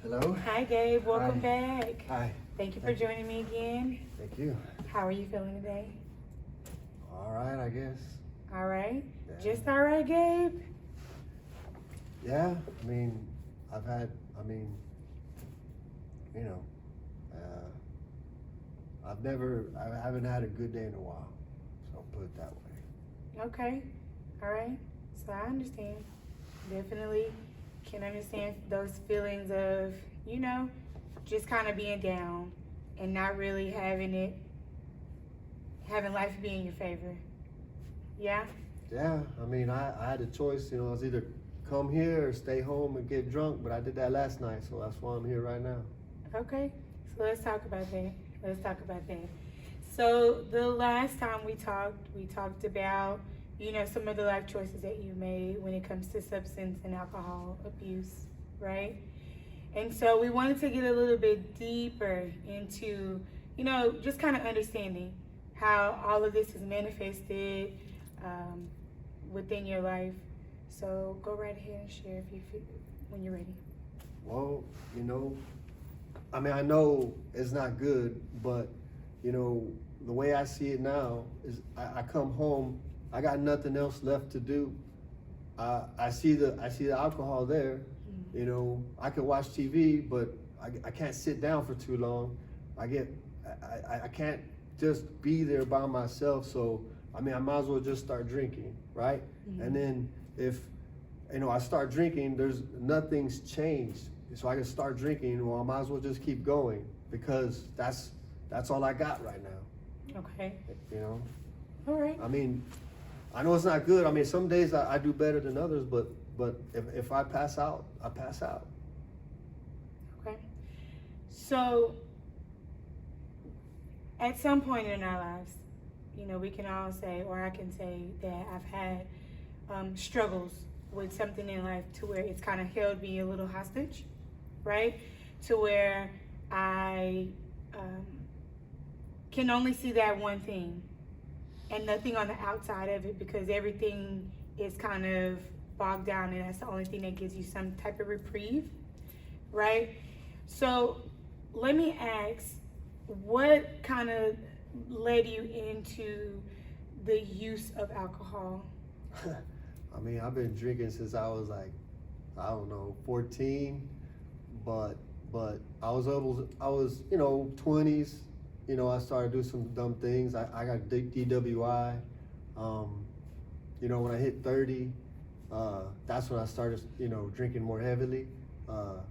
Hello. Hi, Gabe. Welcome Hi. back. Hi. Thank you for joining me again. Thank you. How are you feeling today? All right, I guess. All right. Yeah. Just all right, Gabe? Yeah, I mean, you know, I haven't had a good day in a while. So I'll put it that way. Okay. All right. So I understand. Definitely can understand those feelings of, just kind of being down and not really having life be in your favor. Yeah? Yeah, I mean, I had a choice, I was either come here or stay home and get drunk, but I did that last night, so that's why I'm here right now. Okay. So let's talk about that. So the last time we talked about, some of the life choices that you made when it comes to substance and alcohol abuse, right? And so we wanted to get a little bit deeper into, just kind of understanding how all of this is manifested within your life. So go right ahead and share if you feel when you're ready. Well, I know it's not good, but, the way I see it now is I come home, I got nothing else left to do. I see the alcohol there. I could watch TV, but I can't sit down for too long. I can't just be there by myself. So, I might as well just start drinking, right? Mm-hmm. And then if, I start drinking, nothing's changed. So I can start drinking, well, I might as well just keep going because that's all I got right now. Okay. All right. I know it's not good. Some days I do better than others, but if I pass out, I pass out. Okay. So, at some point in our lives, we can all say, or I can say that I've had struggles with something in life to where it's kind of held me a little hostage, right? To where I can only see that one thing and nothing on the outside of it because everything is kind of bogged down and that's the only thing that gives you some type of reprieve, right? So let me ask, what kind of led you into the use of alcohol? I've been drinking since I was 14, but I was 20s. I started doing some dumb things. I got DWI. When I hit 30, that's when I started, drinking more heavily. I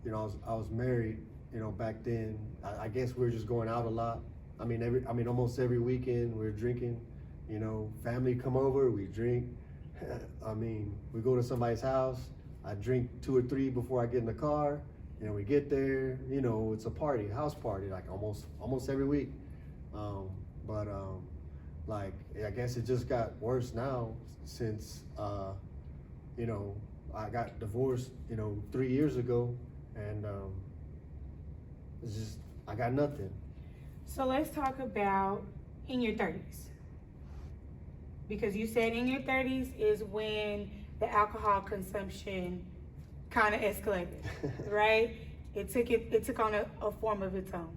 was married, back then. I guess we were just going out a lot. Almost every weekend we were drinking. Family come over, we drink. We go to somebody's house. I drink 2 or 3 before I get in the car. We get there, it's a party, house party, like almost every week. I guess it just got worse now since, I got divorced, 3 years ago, and it's just, I got nothing. So let's talk about in your 30s. Because you said in your 30s is when the alcohol consumption kind of escalated, right? It took on a form of its own,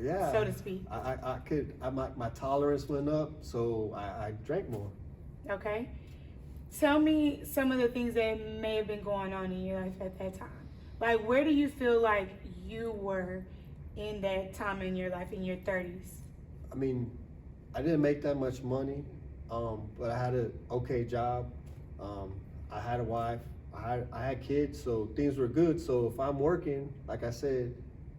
yeah, so to speak. My tolerance went up, so I drank more. Okay. Tell me some of the things that may have been going on in your life at that time. Like, where do you feel like you were in that time in your life, in your 30s? I didn't make that much money, but I had an okay job. I had a wife. I had kids, so things were good. So if I'm working, like I said,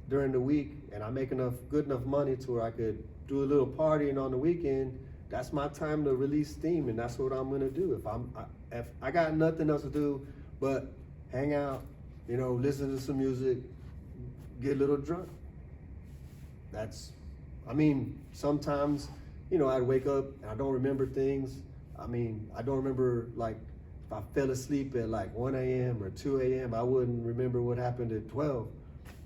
during the week, and I make good enough money to where I could do a little partying on the weekend, that's my time to release steam, and that's what I'm gonna do. If I got nothing else to do but hang out, listen to some music, get a little drunk. Sometimes, I'd wake up and I don't remember things. I don't remember, like, if I fell asleep at 1 a.m. or 2 a.m., I wouldn't remember what happened at 12.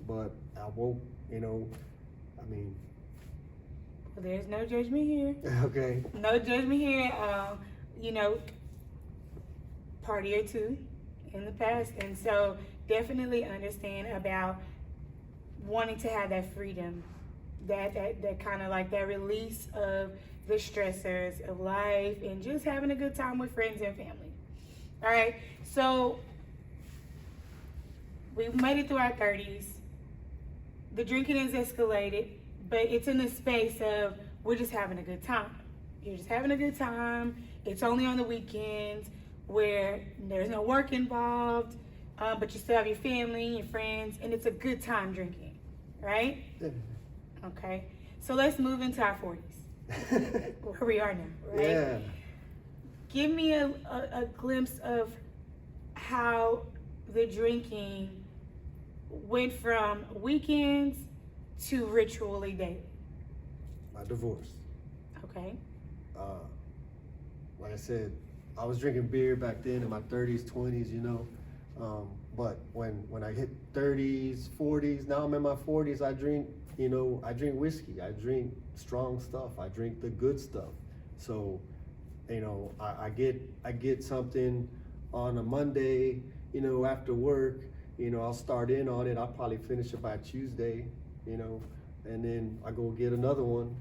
But I woke, Well, there's no judgment here. Okay. No judgment here. Party or two in the past. And so definitely understand about wanting to have that freedom, that kind of like that release of the stressors of life and just having a good time with friends and family. All right, so we made it through our 30s. The drinking has escalated, but it's in the space of we're just having a good time. You're just having a good time. It's only on the weekends where there's no work involved, but you still have your family, your friends, and it's a good time drinking, right? Okay, so let's move into our 40s, where we are now, right? Yeah. Give me a glimpse of how the drinking went from weekends to ritually daily. My divorce. Okay. Like I said, I was drinking beer back then in my 30s, 20s, but when I hit 30s, 40s, now I'm in my 40s, I drink whiskey, I drink strong stuff, I drink the good stuff. So, I get something on a Monday, after work, I'll start in on it, I'll probably finish it by Tuesday, and then I go get another one,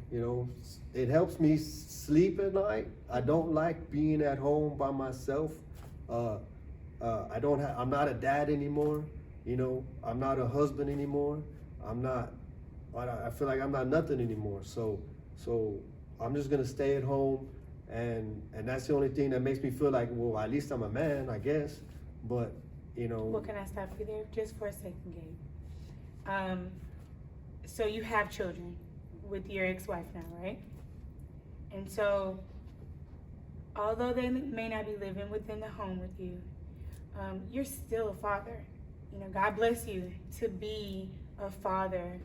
It helps me sleep at night. I don't like being at home by myself. I'm not a dad anymore, I'm not a husband anymore. I feel like I'm not nothing anymore. So I'm just gonna stay at home, and that's the only thing that makes me feel like, well, at least I'm a man, I guess. But Well, can I stop you there just for a second, Gabe? So you have children with your ex-wife now, right? And so, although they may not be living within the home with you, you're still a father. God bless you to be a father.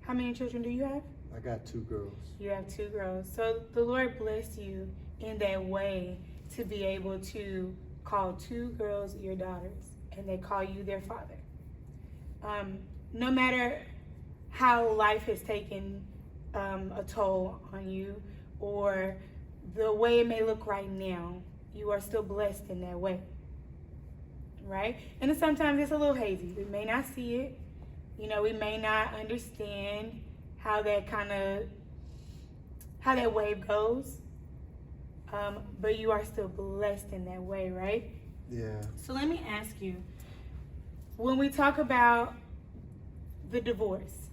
How many children do you have? I got 2 girls. You have 2 girls. So the Lord bless you in that way to be able to call 2 girls your daughters, and they call you their father. No matter how life has taken a toll on you, or the way it may look right now, you are still blessed in that way, right? And sometimes it's a little hazy. We may not see it. We may not understand how that wave goes, but you are still blessed in that way, right? Yeah. So let me ask you, when we talk about the divorce,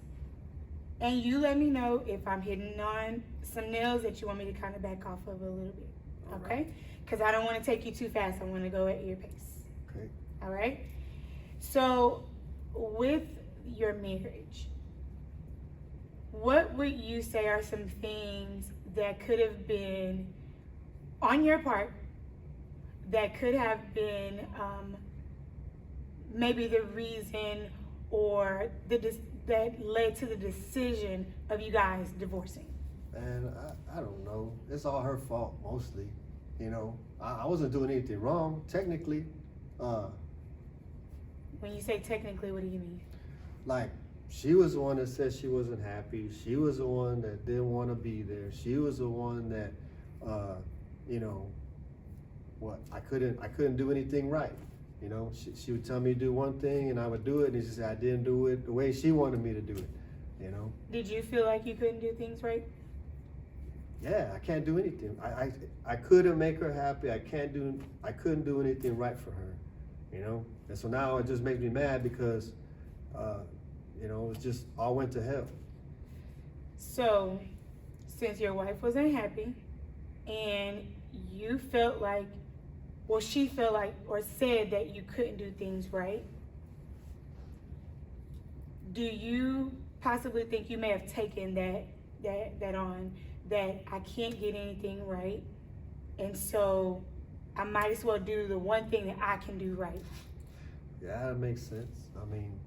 and you let me know if I'm hitting on some nails that you want me to kind of back off of a little bit, okay? Because I don't want to take you too fast. I want to go at your pace. Okay. All right? So with your marriage, what would you say are some things that could have been on your part that could have been maybe the reason or that led to the decision of you guys divorcing? And I don't know. It's all her fault mostly. I wasn't doing anything wrong technically. When you say technically, what do you mean? Like, she was the one that said she wasn't happy. She was the one that didn't want to be there. She was the one that, I couldn't do anything right. She would tell me to do one thing and I would do it, and she said I didn't do it the way she wanted me to do it. Did you feel like you couldn't do things right? Yeah, I can't do anything. I couldn't make her happy. I couldn't do anything right for her. And so now it just makes me mad because it just all went to hell. So, since your wife was unhappy and you felt like, well, she felt like or said that you couldn't do things right, do you possibly think you may have taken that on, that I can't get anything right, and so I might as well do the one thing that I can do right? Yeah, that makes sense. I mean,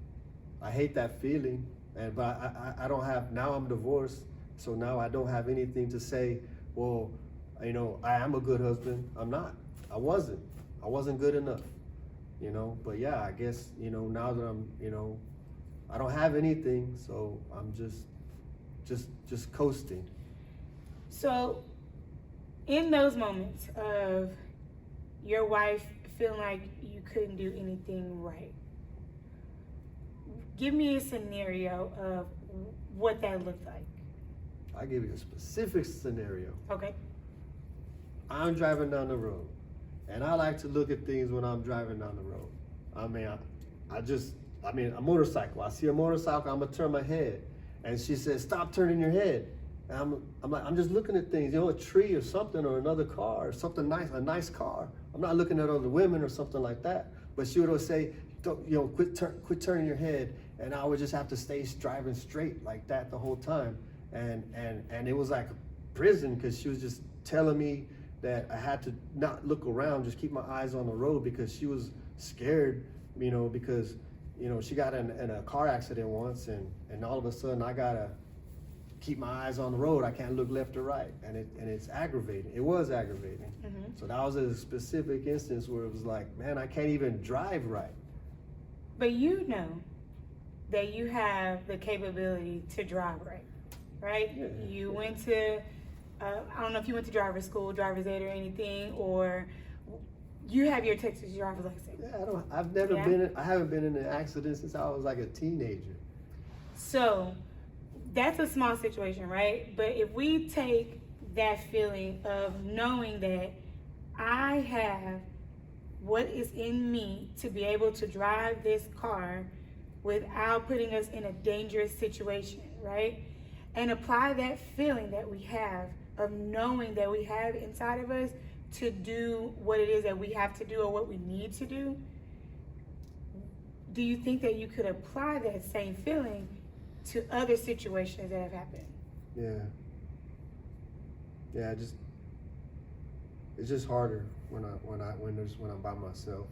I hate that feeling, but I don't have, now I'm divorced, so now I don't have anything to say, well, I am a good husband. I'm not. I wasn't good enough, but yeah, I guess, now that I'm, I don't have anything, so I'm just coasting. So in those moments of your wife feeling like you couldn't do anything right, give me a scenario of what that looked like. I'll give you a specific scenario. Okay. I'm driving down the road, and I like to look at things when I'm driving down the road. I mean, a motorcycle. I see a motorcycle, I'm gonna turn my head. And she says, stop turning your head. And I'm like, I'm just looking at things, a tree or something, or another car, or something nice, a nice car. I'm not looking at other women or something like that. But she would always say, don't, quit turning your head. And I would just have to stay driving straight like that the whole time. And it was like a prison, because she was just telling me that I had to not look around, just keep my eyes on the road, because she was scared, because, she got in a car accident once, and all of a sudden I gotta keep my eyes on the road. I can't look left or right, and it's aggravating. It was aggravating. Mm-hmm. So that was a specific instance where it was like, man, I can't even drive right. But you know that you have the capability to drive right? Yeah. You went to, I don't know if you went to driver's school, driver's ed or anything, or you have your Texas driver's license. Yeah, I haven't been in an accident since I was like a teenager. So that's a small situation, right? But if we take that feeling of knowing that I have what is in me to be able to drive this car without putting us in a dangerous situation, right? And apply that feeling that we have of knowing that we have inside of us to do what it is that we have to do or what we need to do. Do you think that you could apply that same feeling to other situations that have happened? Yeah, it's just harder when I'm by myself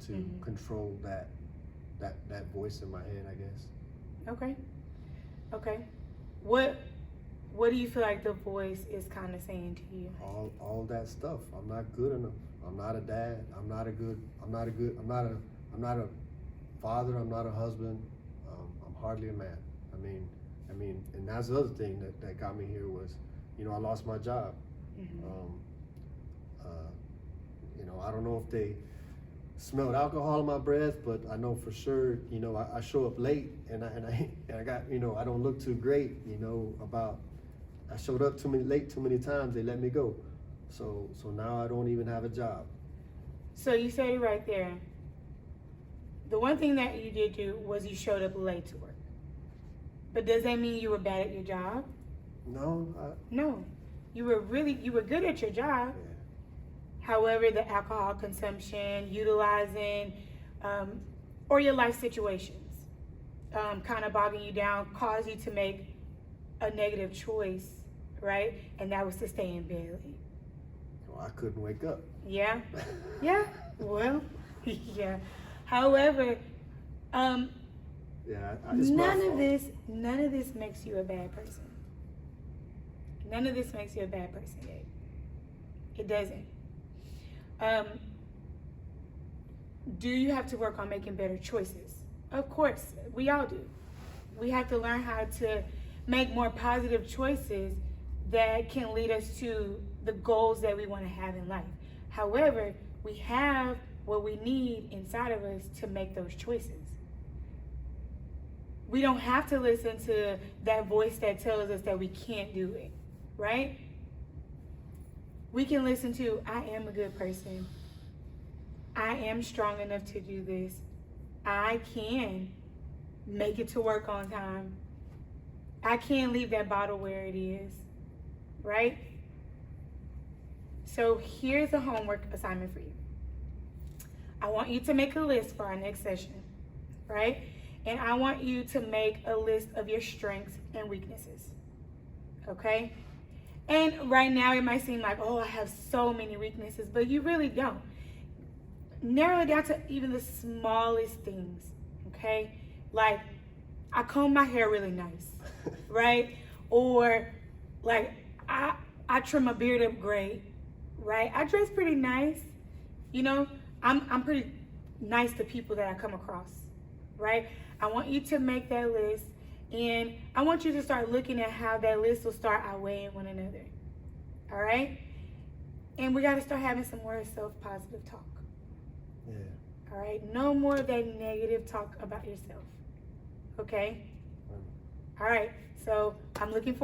to Mm-hmm. control that voice in my head, I guess. Okay. What do you feel like the voice is kind of saying to you? All that stuff. I'm not good enough. I'm not a dad. I'm not a father. I'm not a husband. I'm hardly a man. I mean, and that's the other thing that got me here was, I lost my job. Mm-hmm. I don't know if they smelled alcohol in my breath, but I know for sure, I show up late, and I got, I don't look too great, I showed up late too many times, they let me go. So now I don't even have a job. So you said it right there. The one thing that you did do was you showed up late to work. But does that mean you were bad at your job? No. No. You were good at your job. Yeah. However, the alcohol consumption, utilizing, or your life situations kind of bogging you down, caused you to make a negative choice, right? And that was to stay in bed late. Well, I couldn't wake up. Yeah. Yeah. Well, yeah. However, It's none of this makes you a bad person. None of this makes you a bad person, Gabe. It doesn't. Do you have to work on making better choices? Of course, we all do. We have to learn how to make more positive choices that can lead us to the goals that we want to have in life. However, we have what we need inside of us to make those choices. We don't have to listen to that voice that tells us that we can't do it, right? We can listen to, I am a good person. I am strong enough to do this. I can make it to work on time. I can leave that bottle where it is, right? So here's a homework assignment for you. I want you to make a list for our next session, right? And I want you to make a list of your strengths and weaknesses, okay? And right now it might seem like, oh, I have so many weaknesses, but you really don't. Narrow it down to even the smallest things, okay? Like, I comb my hair really nice, right? Or like, I trim my beard up great, right? I dress pretty nice, I'm pretty nice to people that I come across, right? I want you to make that list, and I want you to start looking at how that list will start outweighing one another, all right? And we got to start having some more self-positive talk. Yeah. All right? No more of that negative talk about yourself, okay? All right, so I'm looking forward